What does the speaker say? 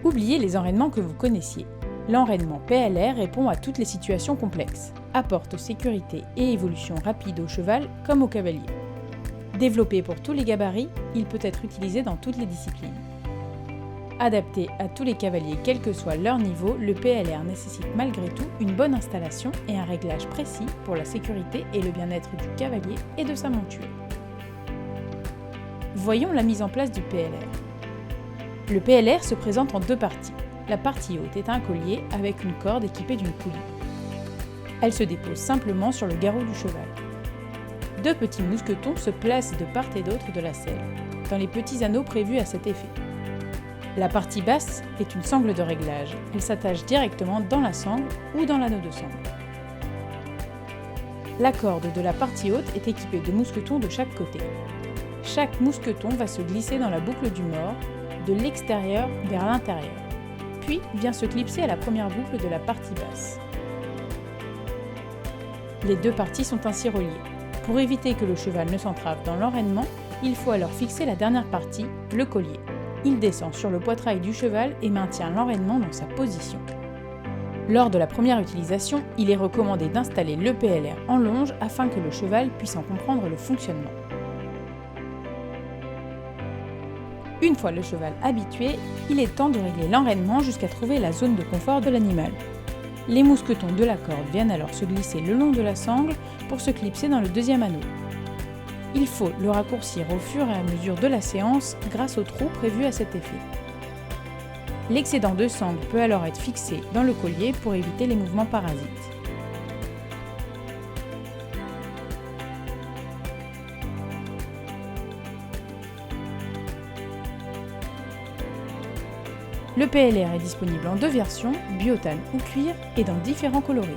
Oubliez les enraînements que vous connaissiez. L'enraînement PLR répond à toutes les situations complexes, apporte sécurité et évolution rapide au cheval comme au cavalier. Développé pour tous les gabarits, il peut être utilisé dans toutes les disciplines. Adapté à tous les cavaliers quel que soit leur niveau, le PLR nécessite malgré tout une bonne installation et un réglage précis pour la sécurité et le bien-être du cavalier et de sa monture. Voyons la mise en place du PLR. Le PLR se présente en deux parties. La partie haute est un collier avec une corde équipée d'une poulie. Elle se dépose simplement sur le garrot du cheval. Deux petits mousquetons se placent de part et d'autre de la selle, dans les petits anneaux prévus à cet effet. La partie basse est une sangle de réglage. Elle s'attache directement dans la sangle ou dans l'anneau de sangle. La corde de la partie haute est équipée de mousquetons de chaque côté. Chaque mousqueton va se glisser dans la boucle du mors, de l'extérieur vers l'intérieur, puis vient se clipser à la première boucle de la partie basse. Les deux parties sont ainsi reliées. Pour éviter que le cheval ne s'entrave dans l'enraînement, il faut alors fixer la dernière partie, le collier. Il descend sur le poitrail du cheval et maintient l'enraînement dans sa position. Lors de la première utilisation, il est recommandé d'installer le PLR en longe afin que le cheval puisse en comprendre le fonctionnement. Une fois le cheval habitué, il est temps de régler l'enraînement jusqu'à trouver la zone de confort de l'animal. Les mousquetons de la corde viennent alors se glisser le long de la sangle pour se clipser dans le deuxième anneau. Il faut le raccourcir au fur et à mesure de la séance grâce au trou prévu à cet effet. L'excédent de sangle peut alors être fixé dans le collier pour éviter les mouvements parasites. Le PLR est disponible en deux versions, biotane ou cuir, et dans différents coloris.